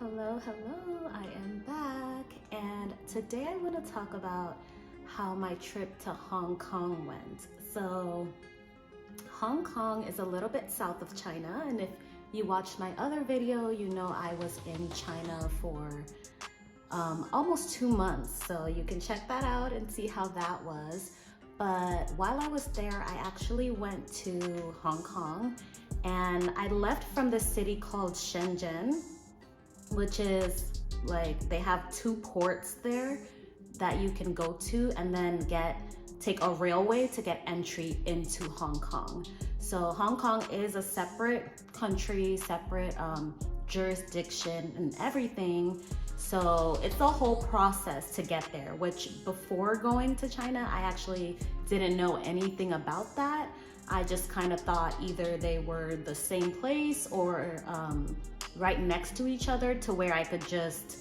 Hello, I am back, and today I want to talk about how my trip to Hong Kong went. So, Hong Kong is a little bit south of China, and if you watched my other video, you know I was in China for almost 2 months, so you can check that out and see how that was. But while I was there, I actually went to Hong Kong, and I left from this city called Shenzhen, which is like they have two ports there that you can go to and then take a railway to get entry into Hong Kong. So Hong Kong is a separate country, separate jurisdiction and everything. So it's a whole process to get there, which before going to China, I actually didn't know anything about that. I just kind of thought either they were the same place or right next to each other to where I could just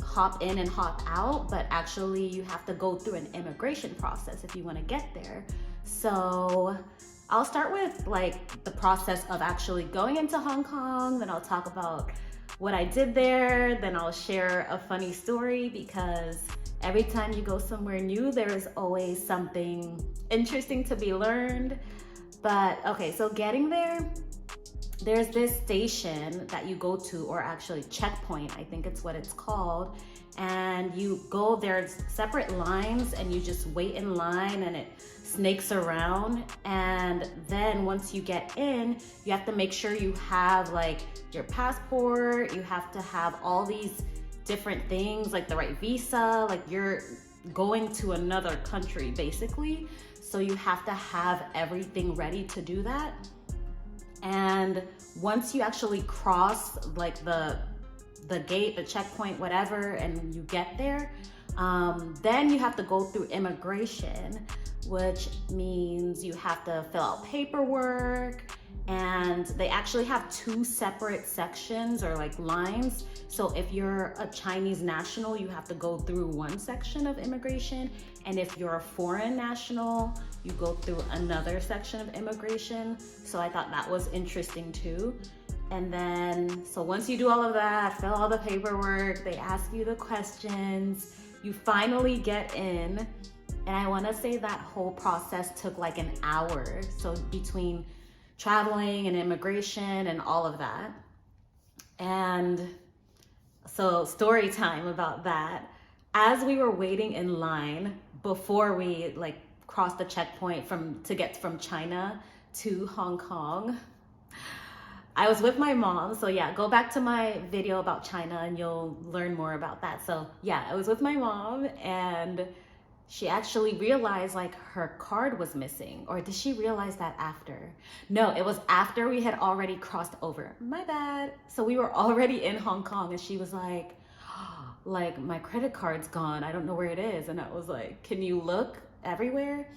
hop in and hop out, but actually you have to go through an immigration process if you want to get there. So I'll start with like the process of actually going into Hong Kong, then I'll talk about what I did there, then I'll share a funny story because every time you go somewhere new, there is always something interesting to be learned. But okay, so getting there, there's this station that you go to, or actually checkpoint, I think it's what it's called. And you go, there's separate lines and you just wait in line and it snakes around. And then once you get in, you have to make sure you have like your passport, you have to have all these different things like the right visa, like you're going to another country basically. So you have to have everything ready to do that. And once you actually cross like the gate, the checkpoint, whatever, and you get there, then you have to go through immigration, which means you have to fill out paperwork. And they actually have two separate sections or like lines. So if you're a Chinese national, you have to go through one section of immigration. And if you're a foreign national, you go through another section of immigration. So I thought that was interesting too. And then, so once you do all of that, fill all the paperwork, they ask you the questions, you finally get in. And I wanna say that whole process took like an hour. So between traveling and immigration and all of that. And so story time about that. As we were waiting in line before we like crossed the checkpoint to get from China to Hong Kong, I was with my mom. So yeah, go back to my video about China and you'll learn more about that. So yeah, I was with my mom and she actually realized like her card was missing. Or did she realize that after? No, it was after we had already crossed over. My bad. So we were already in Hong Kong and she was like my credit card's gone. I don't know where it is. And I was like, can you look everywhere?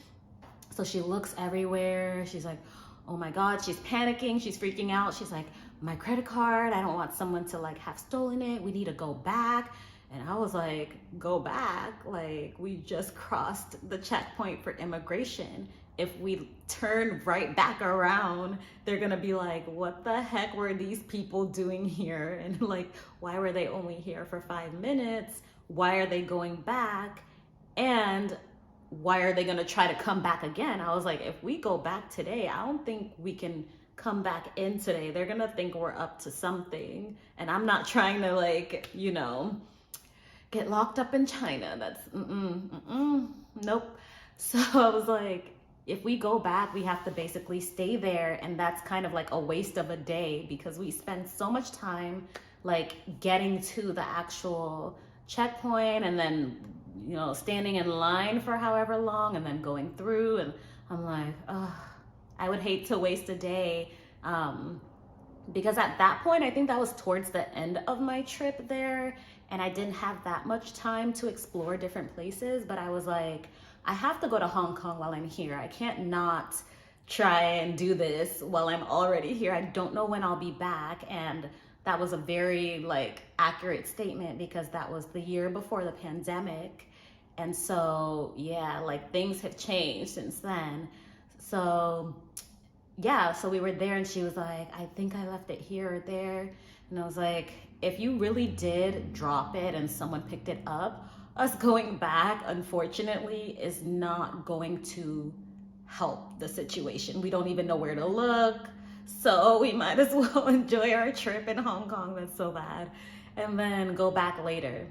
So she looks everywhere. She's like, oh my God, she's panicking. She's freaking out. She's like, my credit card, I don't want someone to like have stolen it. We need to go back. And I was like, go back? Like, we just crossed the checkpoint for immigration. If we turn right back around, they're gonna be like, what the heck were these people doing here? And like, why were they only here for 5 minutes? Why are they going back? And why are they gonna try to come back again? I was like, if we go back today, I don't think we can come back in today. They're gonna think we're up to something. And I'm not trying to like, get locked up in China. That's nope. So I was like, if we go back, we have to basically stay there. And that's kind of like a waste of a day because we spend so much time like getting to the actual checkpoint and then, standing in line for however long and then going through. And I'm like, I would hate to waste a day. Because at that point, I think that was towards the end of my trip there. And I didn't have that much time to explore different places, but I was like, I have to go to Hong Kong while I'm here. I can't not try and do this while I'm already here. I don't know when I'll be back. And that was a very like accurate statement because that was the year before the pandemic. And so, yeah, like things have changed since then. So yeah, so we were there and she was like, I think I left it here or there. And I was like, if you really did drop it and someone picked it up, us going back, unfortunately, is not going to help the situation. We don't even know where to look. So we might as well enjoy our trip in Hong Kong, that's so bad, and then go back later.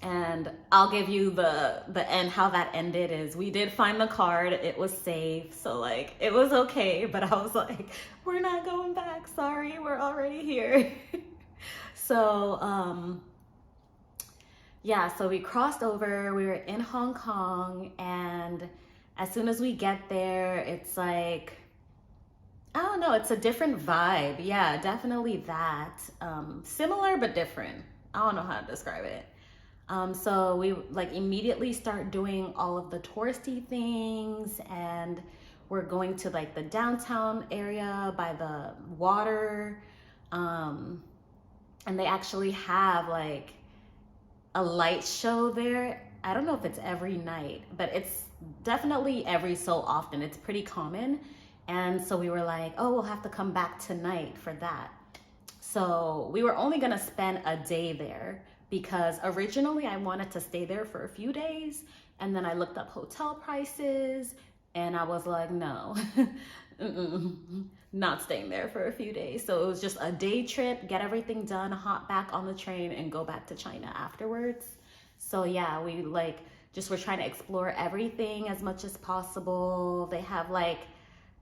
And I'll give you the end, how that ended is we did find the card, it was safe, so like it was okay, but I was like, we're not going back, sorry, we're already here. So yeah, so we crossed over, we were in Hong Kong, and as soon as we get there, it's like, I don't know, it's a different vibe. Yeah, definitely that. Similar but different. I don't know how to describe it. So we like immediately start doing all of the touristy things, and we're going to like the downtown area by the water. And they actually have like a light show there. I don't know if it's every night, but it's definitely every so often. It's pretty common. And so we were like, oh, we'll have to come back tonight for that. So we were only gonna spend a day there because originally I wanted to stay there for a few days, and then I looked up hotel prices and I was like, no, not staying there for a few days. So it was just a day trip, get everything done, hop back on the train and go back to China afterwards. So yeah, we like just were trying to explore everything as much as possible. They have like,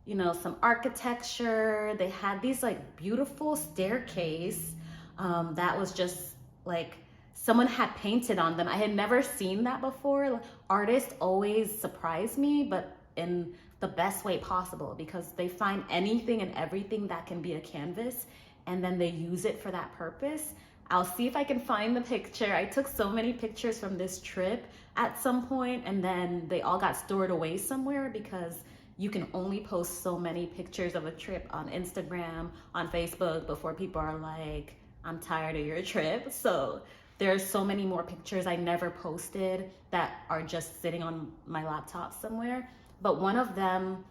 you know, some architecture. They had these like beautiful staircase that was just like someone had painted on them. I had never seen that before. Like, artists always surprise me, but in the best way possible, because they find anything and everything that can be a canvas and then they use it for that purpose. I'll see if I can find the picture. I took so many pictures from this trip at some point, and then they all got stored away somewhere because you can only post so many pictures of a trip on Instagram, on Facebook, before people are like, I'm tired of your trip. So there's so many more pictures I never posted that are just sitting on my laptop somewhere. But one of them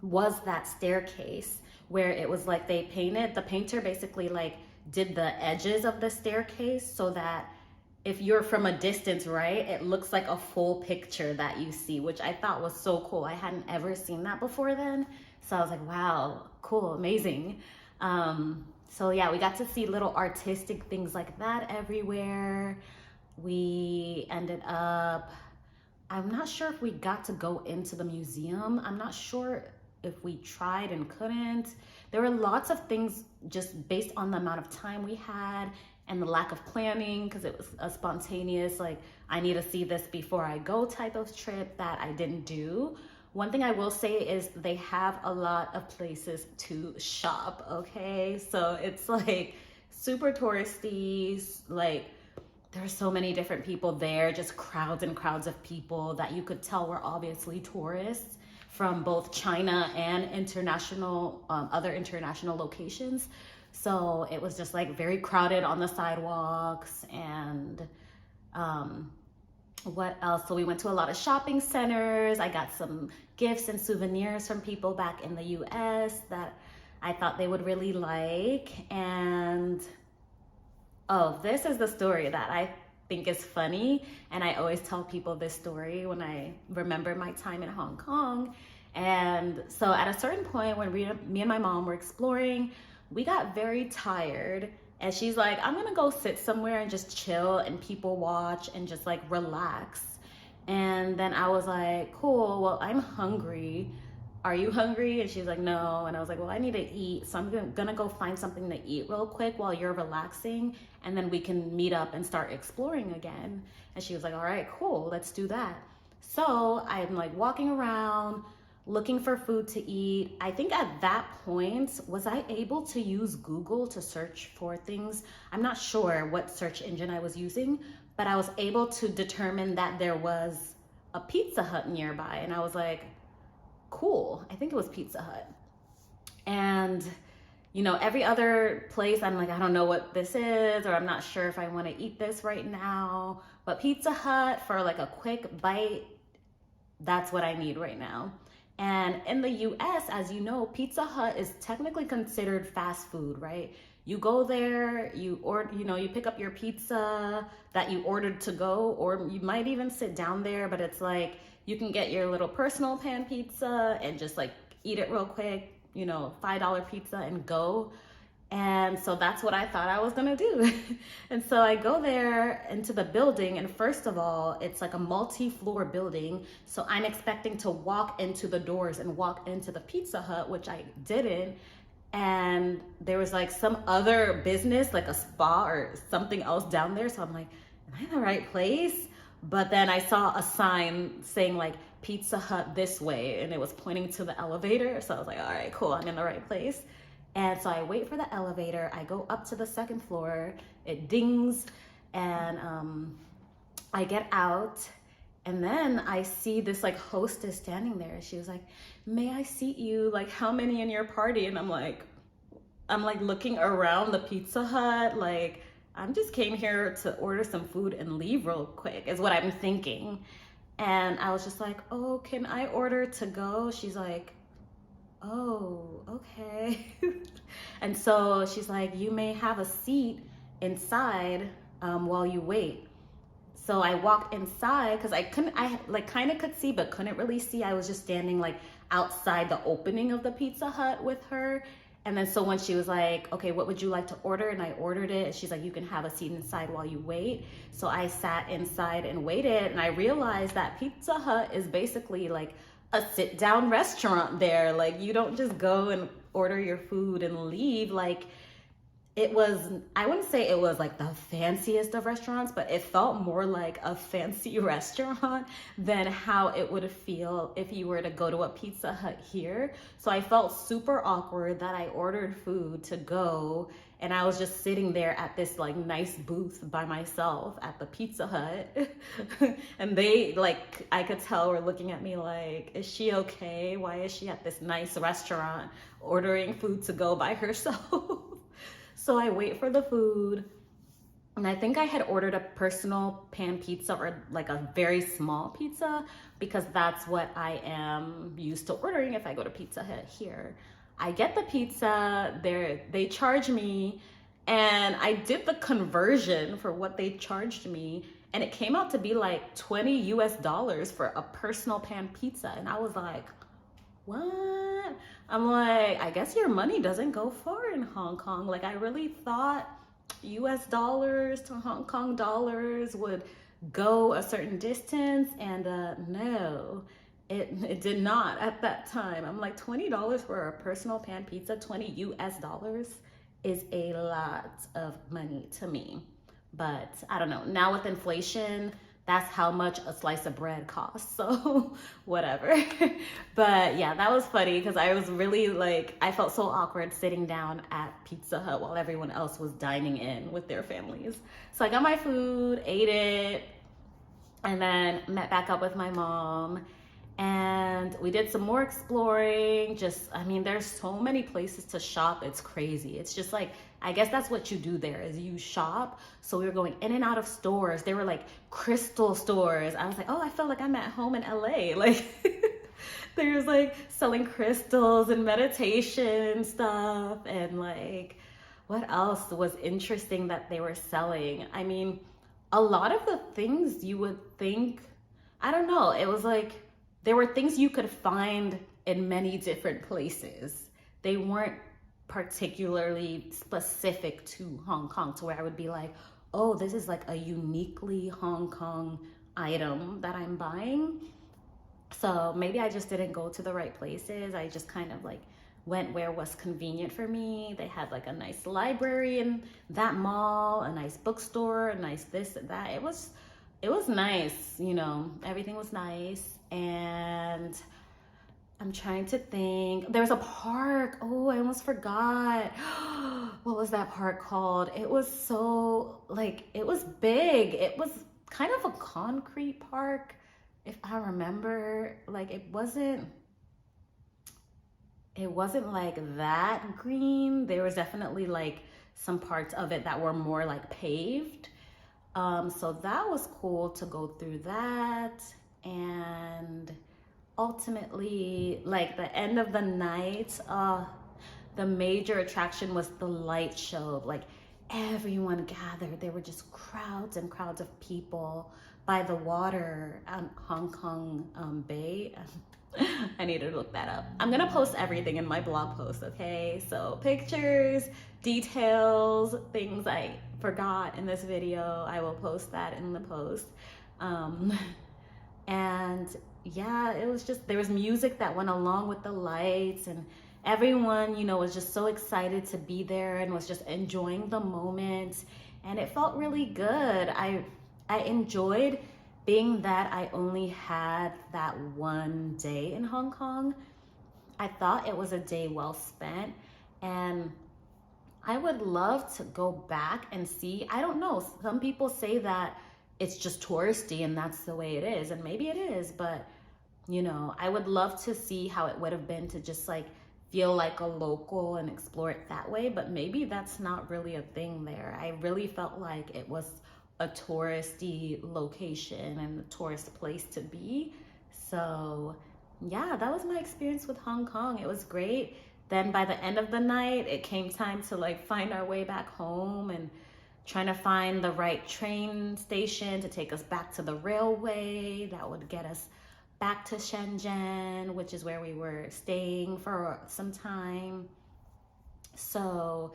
was that staircase where it was like the painter basically like did the edges of the staircase so that if you're from a distance, right, it looks like a full picture that you see, which I thought was so cool. I hadn't ever seen that before then. So I was like, wow, cool, amazing. So yeah, we got to see little artistic things like that everywhere. We ended up, I'm not sure if we got to go into the museum. I'm not sure if we tried and couldn't. There were lots of things just based on the amount of time we had and the lack of planning, because it was a spontaneous, like, I need to see this before I go type of trip that I didn't do. One thing I will say is they have a lot of places to shop, okay? So it's like super touristy, like there's so many different people there, just crowds and crowds of people that you could tell were obviously tourists from both China and international, other international locations. So it was just like very crowded on the sidewalks. And what else? So we went to a lot of shopping centers. I got some gifts and souvenirs from people back in the US that I thought they would really like. And oh, this is the story that I think is funny. And I always tell people this story when I remember my time in Hong Kong. And so at a certain point when me and my mom were exploring, we got very tired, and she's like, I'm gonna go sit somewhere and just chill and people watch and just like relax. And then I was like, cool, well, I'm hungry. Are you hungry? And she's like, no. And I was like, well, I need to eat. So I'm gonna go find something to eat real quick while you're relaxing, and then we can meet up and start exploring again. And she was like, all right, cool, let's do that. So I'm like walking around, looking for food to eat. I think at that point, was I able to use Google to search for things? I'm not sure what search engine I was using, but I was able to determine that there was a Pizza Hut nearby. And I was like, cool, I think it was Pizza Hut. And you know, every other place, I'm like, I don't know what this is, or I'm not sure if I want to eat this right now. But Pizza Hut for like a quick bite, that's what I need right now. And in the US, as you know, Pizza Hut is technically considered fast food, right? You go there, you order, you pick up your pizza that you ordered to go, or you might even sit down there, but it's like you can get your little personal pan pizza and just like eat it real quick, $5 pizza and go. And so that's what I thought I was gonna do. And so I go there into the building, and first of all, it's like a multi-floor building. So I'm expecting to walk into the doors and walk into the Pizza Hut, which I didn't. And there was like some other business, like a spa or something else down there. So I'm like, am I in the right place? But then I saw a sign saying like Pizza Hut this way, and it was pointing to the elevator. So I was like, all right, cool, I'm in the right place. And so I wait for the elevator. I go up to the second floor. It dings, and I get out. And then I see this like hostess standing there. She was like, "May I seat you? Like, how many in your party?" And I'm like looking around the Pizza Hut. Like, I'm just came here to order some food and leave real quick, is what I'm thinking. And I was just like, "Oh, can I order to go?" She's like, "Oh, okay." And so she's like, "You may have a seat inside while you wait." So I walked inside because I like kind of could see, but couldn't really see. I was just standing like outside the opening of the Pizza Hut with her. And then so when she was like, "Okay, what would you like to order?" And I ordered it. She's like, "You can have a seat inside while you wait." So I sat inside and waited, and I realized that Pizza Hut is basically like a sit down restaurant there. Like, you don't just go and order your food and leave. Like, it was, I wouldn't say it was like the fanciest of restaurants, but it felt more like a fancy restaurant than how it would feel if you were to go to a Pizza Hut here. So I felt super awkward that I ordered food to go, and I was just sitting there at this like nice booth by myself at the Pizza Hut. And they, like, I could tell, were looking at me like, "Is she okay? Why is she at this nice restaurant ordering food to go by herself?" So I wait for the food, and I think I had ordered a personal pan pizza, or like a very small pizza, because that's what I am used to ordering if I go to Pizza Hut here. I get the pizza, they charge me, and I did the conversion for what they charged me, and it came out to be like $20 for a personal pan pizza. And I was like, what? I'm like, I guess your money doesn't go far in Hong Kong. Like, I really thought US dollars to Hong Kong dollars would go a certain distance, and no, it did not at that time. I'm like, $20 for a personal pan pizza, 20 US dollars is a lot of money to me. But I don't know, now with inflation, that's how much a slice of bread costs. So whatever. But yeah, that was funny because I was really like, I felt so awkward sitting down at Pizza Hut while everyone else was dining in with their families. So I got my food, ate it, and then met back up with my mom. And we did some more exploring. I mean, there's so many places to shop. It's crazy. It's just like, I guess that's what you do there, is you shop. So we were going in and out of stores. They were like crystal stores. I was like, oh, I felt like I'm at home in LA. Like, there's like selling crystals and meditation stuff. And like, what else was interesting that they were selling? I mean, a lot of the things you would think, I don't know, it was like, there were things you could find in many different places. They weren't particularly specific to Hong Kong, to where I would be like, oh, this is like a uniquely Hong Kong item that I'm buying. So maybe I just didn't go to the right places. I just kind of like went where was convenient for me. They had like a nice library in that mall, a nice bookstore, a nice this and that. It was nice, you know, everything was nice. And I'm trying to think. There's a park. Oh, I almost forgot. What was that park called? It was so, like, it was big. It was kind of a concrete park, if I remember. Like, it wasn't like that green. There was definitely like some parts of it that were more like paved. So that was cool to go through that. And ultimately, like, the end of the night, the major attraction was the light show. Like everyone gathered. There were just crowds and crowds of people by the water, Hong Kong Bay. I need to look that up. I'm gonna post everything in my blog post, okay? So pictures, details, things I forgot in this video, I will post that in the post. And yeah, it was just, there was music that went along with the lights, and everyone, you know, was just so excited to be there and was just enjoying the moment. And it felt really good. I enjoyed being that I only had that one day in Hong Kong. I thought it was a day well spent, and I would love to go back and see. I don't know, some people say that it's just touristy and that's the way it is, and maybe it is, but you know, I would love to see how it would have been to just like feel like a local and explore it that way. But maybe that's not really a thing there. I really felt like it was a touristy location and a tourist place to be. So yeah, that was my experience with Hong Kong. It was great. Then by the end of the night, it came time to like find our way back home and trying to find the right train station to take us back to the railway that would get us back to Shenzhen, which is where we were staying for some time. So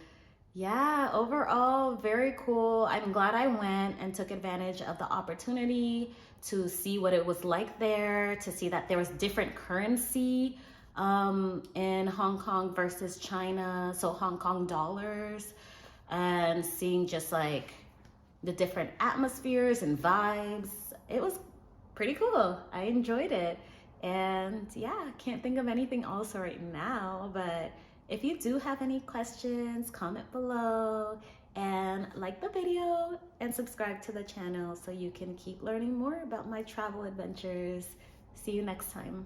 yeah, overall, very cool. I'm glad I went and took advantage of the opportunity to see what it was like there, to see that there was different currency in Hong Kong versus China, so Hong Kong dollars, and seeing just like the different atmospheres and vibes. It was pretty cool. I enjoyed it. And yeah, can't think of anything else right now, but if you do have any questions, comment below and like the video and subscribe to the channel so you can keep learning more about my travel adventures. See you next time.